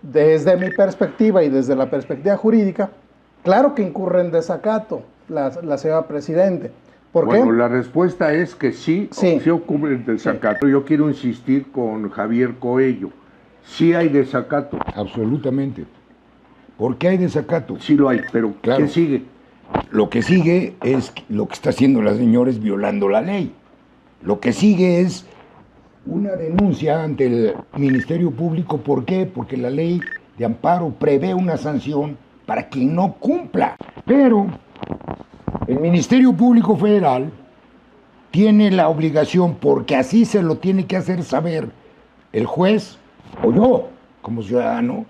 desde mi perspectiva y desde la perspectiva jurídica, claro que incurre en desacato la señora Presidente. ¿Por qué? Bueno, la respuesta es que sí, sí ocurre el desacato. Sí. Yo quiero insistir con Javier Coello. Sí hay desacato. Absolutamente. ¿Por qué hay desacato? Sí lo hay, pero claro, ¿qué sigue? Lo que sigue es lo que está haciendo la señora es violando la ley. Lo que sigue es una denuncia ante el Ministerio Público. ¿Por qué? Porque la ley de amparo prevé una sanción para quien no cumpla. Pero el Ministerio Público Federal tiene la obligación, porque así se lo tiene que hacer saber el juez o yo, como ciudadano,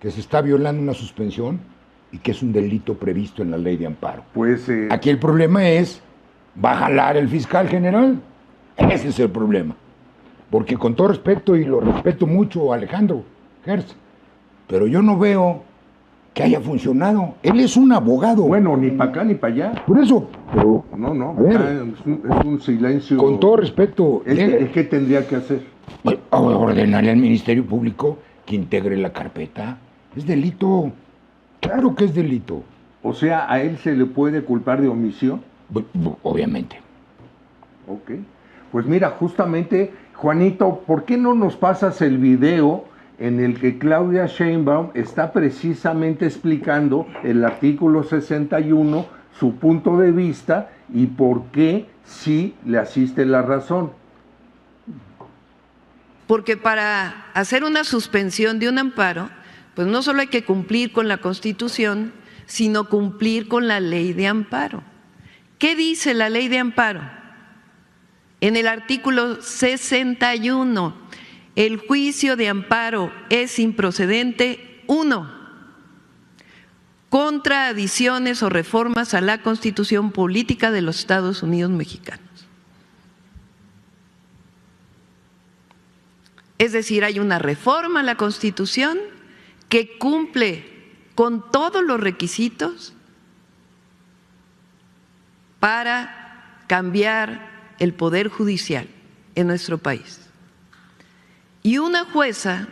que se está violando una suspensión y que es un delito previsto en la ley de amparo. Pues aquí el problema es, ¿va a jalar el fiscal general? Ese es el problema. Porque con todo respeto, y lo respeto mucho a Alejandro Gertz, pero yo no veo que haya funcionado. Él es un abogado. Bueno, ni para acá ni para allá. Por eso, pero... No, a ver, es un silencio. Con todo respeto... ¿Qué tendría que hacer? Ordenarle al Ministerio Público que integre la carpeta. Es delito. Claro que es delito. O sea, ¿a él se le puede culpar de omisión? Obviamente. Ok. Pues mira, justamente, Juanito, ¿por qué no nos pasas el video en el que Claudia Sheinbaum está precisamente explicando el artículo 61, su punto de vista y por qué sí le asiste la razón? Porque para hacer una suspensión de un amparo, pues no solo hay que cumplir con la Constitución, sino cumplir con la ley de amparo. ¿Qué dice la ley de amparo? En el artículo 61, el juicio de amparo es improcedente, 1, contra adiciones o reformas a la Constitución Política de los Estados Unidos Mexicanos. Es decir, hay una reforma a la Constitución que cumple con todos los requisitos para cambiar el Poder Judicial en nuestro país. Y una jueza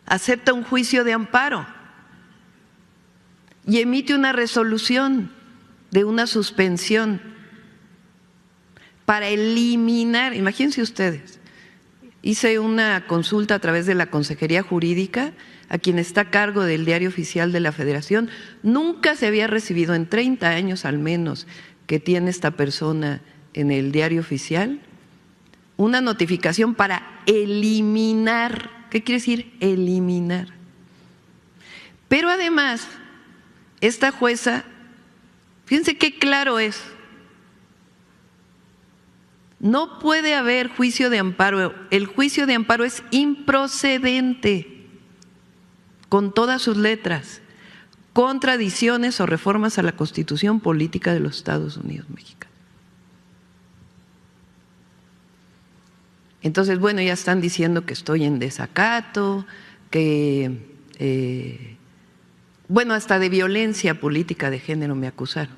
acepta un juicio de amparo y emite una resolución de una suspensión para eliminar, imagínense ustedes, hice una consulta a través de la Consejería Jurídica a quien está a cargo del Diario Oficial de la Federación. Nunca se había recibido en 30 años al menos que tiene esta persona en el Diario Oficial una notificación para eliminar. ¿Qué quiere decir eliminar? Pero además, esta jueza, fíjense qué claro es, no puede haber juicio de amparo. El juicio de amparo es improcedente, con todas sus letras, contra adiciones o reformas a la Constitución Política de los Estados Unidos Mexicanos. Entonces, bueno, ya están diciendo que estoy en desacato, que, bueno, hasta de violencia política de género me acusaron.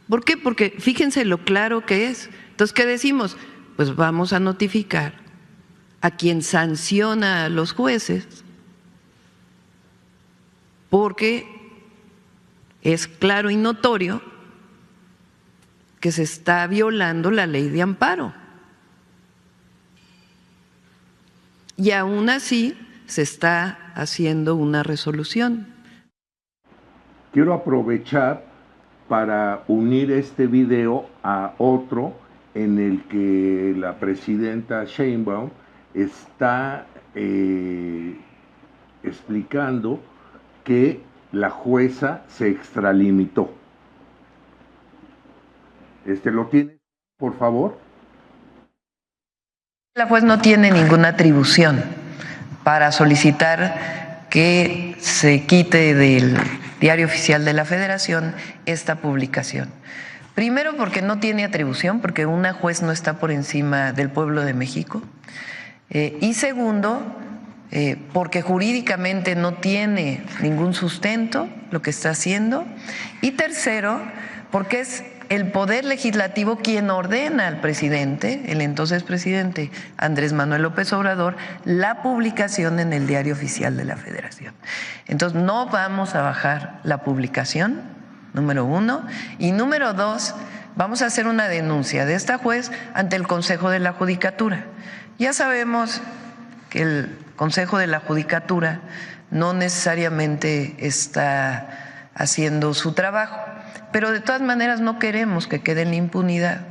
¿Por qué? Porque fíjense lo claro que es. Entonces, ¿qué decimos? Pues vamos a notificar a quien sanciona a los jueces, porque es claro y notorio que se está violando la ley de amparo. Y aún así se está haciendo una resolución. Quiero aprovechar para unir este video a otro en el que la presidenta Sheinbaum está explicando que la jueza se extralimitó. ¿Lo tiene, por favor? La juez no tiene ninguna atribución para solicitar que se quite del Diario Oficial de la Federación esta publicación. Primero, porque no tiene atribución, porque una juez no está por encima del pueblo de México. Y segundo, porque jurídicamente no tiene ningún sustento lo que está haciendo. Y tercero, porque es el Poder Legislativo quien ordena al presidente, el entonces presidente Andrés Manuel López Obrador, la publicación en el Diario Oficial de la Federación. Entonces, no vamos a bajar la publicación, número uno, y número dos, vamos a hacer una denuncia de esta juez ante el Consejo de la Judicatura. Ya sabemos que el Consejo de la Judicatura no necesariamente está haciendo su trabajo, pero de todas maneras no queremos que quede en la impunidad,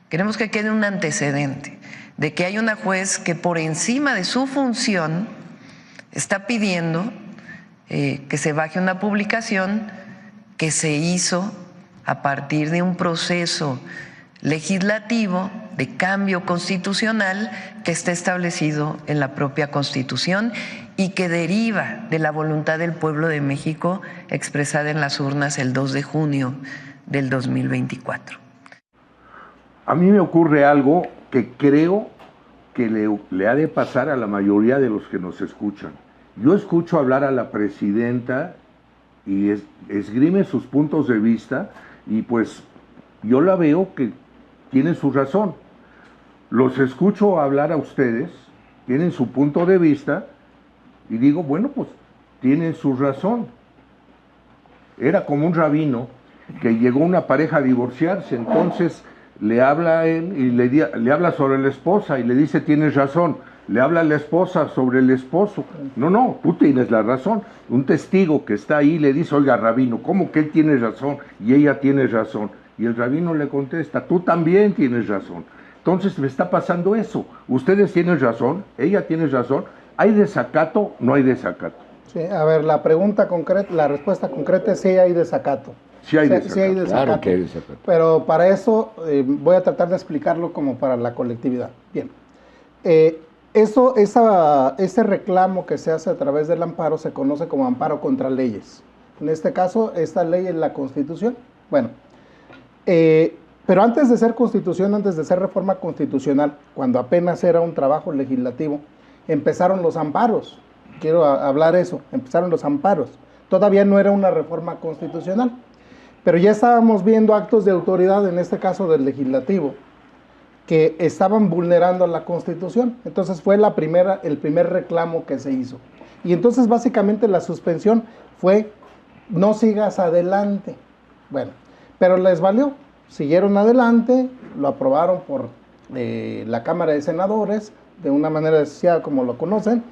queremos que quede un antecedente de que hay una juez que por encima de su función está pidiendo que se baje una publicación que se hizo a partir de un proceso legislativo de cambio constitucional que está establecido en la propia Constitución y que deriva de la voluntad del pueblo de México expresada en las urnas el 2 de junio del 2024. A mí me ocurre algo que creo que le ha de pasar a la mayoría de los que nos escuchan. Yo escucho hablar a la presidenta y esgrime sus puntos de vista y pues yo la veo que tiene su razón. Los escucho hablar a ustedes, tienen su punto de vista y digo, bueno, pues tienen su razón. Era como un rabino que llegó una pareja a divorciarse, entonces le habla a él y le habla sobre la esposa y le dice, tienes razón. Le habla a la esposa sobre el esposo. No, tú tienes la razón. Un testigo que está ahí le dice, oiga, rabino, ¿cómo que él tiene razón y ella tiene razón? Y el rabino le contesta, tú también tienes razón. Entonces me está pasando eso. Ustedes tienen razón, ella tiene razón. ¿Hay desacato? No hay desacato. Sí, a ver, la pregunta concreta, la respuesta concreta es sí hay desacato. Sí hay desacato. Sí hay desacato. Claro que hay desacato. Pero para eso voy a tratar de explicarlo como para la colectividad. Bien. Ese reclamo que se hace a través del amparo se conoce como amparo contra leyes. En este caso, esta ley es la Constitución. Bueno, pero antes de ser Constitución, antes de ser reforma constitucional, cuando apenas era un trabajo legislativo, empezaron los amparos. Quiero hablar eso, empezaron los amparos. Todavía no era una reforma constitucional, pero ya estábamos viendo actos de autoridad, en este caso del legislativo, que estaban vulnerando la Constitución. Entonces fue el primer reclamo que se hizo. Y entonces básicamente la suspensión fue, no sigas adelante. Bueno, pero les valió, siguieron adelante, lo aprobaron por la Cámara de Senadores, de una manera deseada como lo conocen,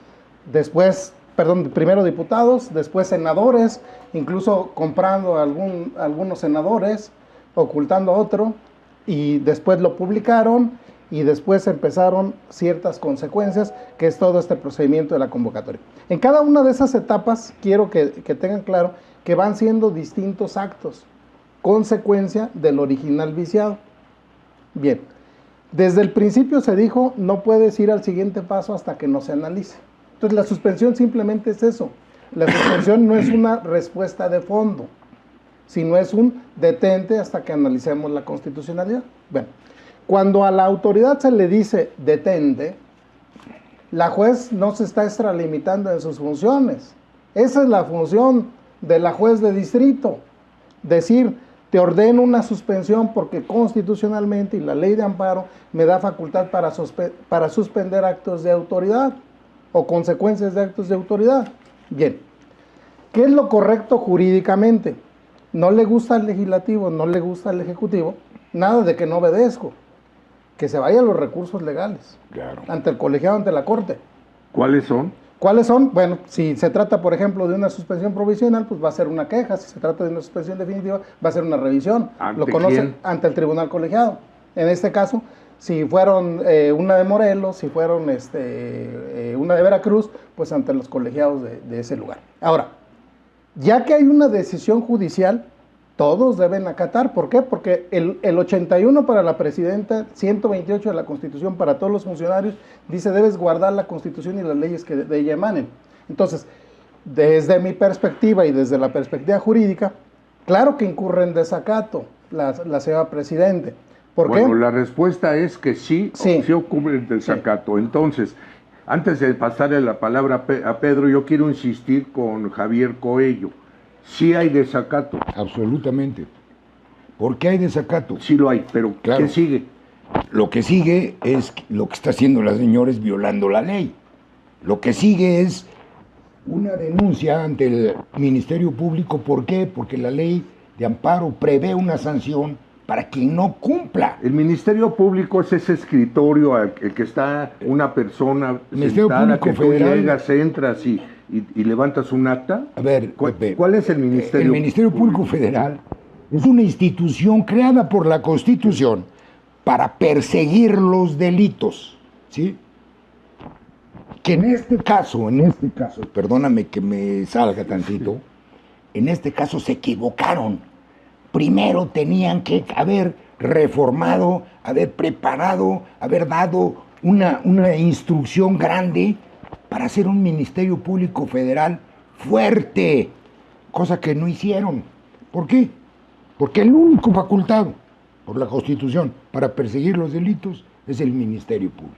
primero diputados, después senadores, incluso comprando algunos senadores, ocultando a otro, y después lo publicaron y después empezaron ciertas consecuencias, que es todo este procedimiento de la convocatoria. En cada una de esas etapas quiero que tengan claro que van siendo distintos actos, consecuencia del original viciado. Bien, desde el principio se dijo, no puedes ir al siguiente paso hasta que no se analice. Entonces la suspensión simplemente es eso. La suspensión no es una respuesta de fondo, sino es un detente hasta que analicemos la constitucionalidad. Bueno, cuando a la autoridad se le dice detente, la juez no se está extralimitando en sus funciones. Esa es la función de la juez de distrito. Decir, te ordeno una suspensión porque constitucionalmente y la ley de amparo me da facultad para suspender actos de autoridad o consecuencias de actos de autoridad. Bien, ¿qué es lo correcto jurídicamente? No le gusta al legislativo, no le gusta al ejecutivo, nada de que no obedezco, que se vayan los recursos legales, claro, ante el colegiado, ante la corte. ¿Cuáles son? ¿Cuáles son? Bueno, si se trata, por ejemplo, de una suspensión provisional, pues va a ser una queja. Si se trata de una suspensión definitiva, va a ser una revisión. ¿Ante lo conocen quién? Ante el tribunal colegiado. En este caso, si fueron una de Morelos, si fueron una de Veracruz, pues ante los colegiados de ese lugar. Ahora, ya que hay una decisión judicial, todos deben acatar. ¿Por qué? Porque el 81 para la presidenta, 128 de la Constitución para todos los funcionarios, dice debes guardar la Constitución y las leyes que de ella emanen. Entonces, desde mi perspectiva y desde la perspectiva jurídica, claro que incurre en desacato la señora presidente. ¿Por qué? Bueno, la respuesta es que sí ocurre el desacato. Sí. Entonces, antes de pasarle la palabra a Pedro, yo quiero insistir con Javier Coello. Sí hay desacato. Absolutamente. ¿Por qué hay desacato? Sí lo hay, pero Claro. ¿qué sigue? Lo que sigue es lo que está haciendo la señora es violando la ley. Lo que sigue es una denuncia ante el Ministerio Público. ¿Por qué? Porque la ley de amparo prevé una sanción para quien no cumpla. El Ministerio Público es ese escritorio al que está una persona El Ministerio sentada, Público que tú Federal. llegas, entras y levantas un acta. A ver, ¿Cuál, Pepe, cuál es el Ministerio? El Ministerio Público Federal es una institución creada por la Constitución para perseguir los delitos, ¿sí? Que en este caso, perdóname que me salga tantito, en este caso se equivocaron. Primero tenían que haber reformado, haber preparado, haber dado una instrucción grande para hacer un Ministerio Público Federal fuerte, cosa que no hicieron. ¿Por qué? Porque el único facultado por la Constitución para perseguir los delitos es el Ministerio Público.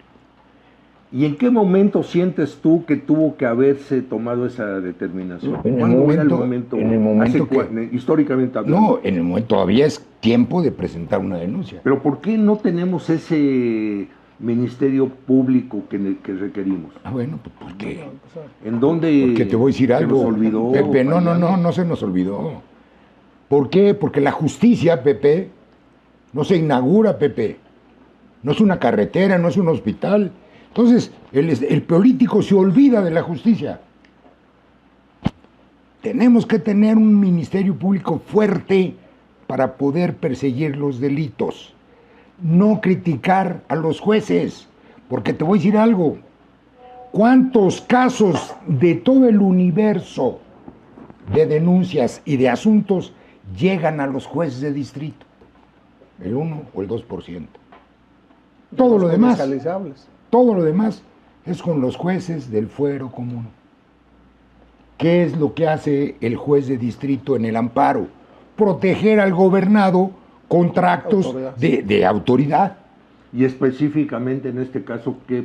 ¿Y en qué momento sientes tú que tuvo que haberse tomado esa determinación? En el ¿Cuándo era momento- en el momento históricamente hablando? No, en el momento todavía es tiempo de presentar una denuncia. Pero ¿por qué no tenemos ese Ministerio Público que requerimos? Ah, bueno, pues ¿por qué? ¿En dónde Porque te voy a decir se algo, nos olvidó? Pepe, no se nos olvidó. ¿Por qué? Porque la justicia, Pepe, no se inaugura, Pepe. No es una carretera, no es un hospital. Entonces, el político se olvida de la justicia. Tenemos que tener un Ministerio Público fuerte para poder perseguir los delitos. No criticar a los jueces, porque te voy a decir algo. ¿Cuántos casos de todo el universo de denuncias y de asuntos llegan a los jueces de distrito? El 1 o el 2%. Todo lo demás, Judicializables. todo lo demás es con los jueces del fuero común. ¿Qué es lo que hace el juez de distrito en el amparo? Proteger al gobernado contra actos Autoridad. de autoridad. Y específicamente en este caso, ¿qué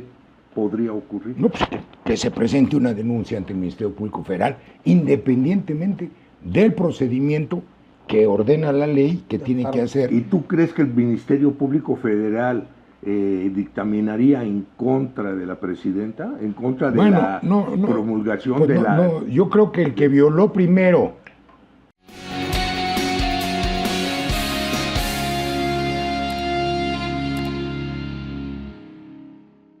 podría ocurrir? No, pues, que se presente una denuncia ante el Ministerio Público Federal, independientemente del procedimiento que ordena la ley que tiene que hacer. ¿Y tú crees que el Ministerio Público Federal dictaminaría en contra de la presidenta, en contra de Bueno, la no, promulgación pues de no, la... no, yo creo que el que violó primero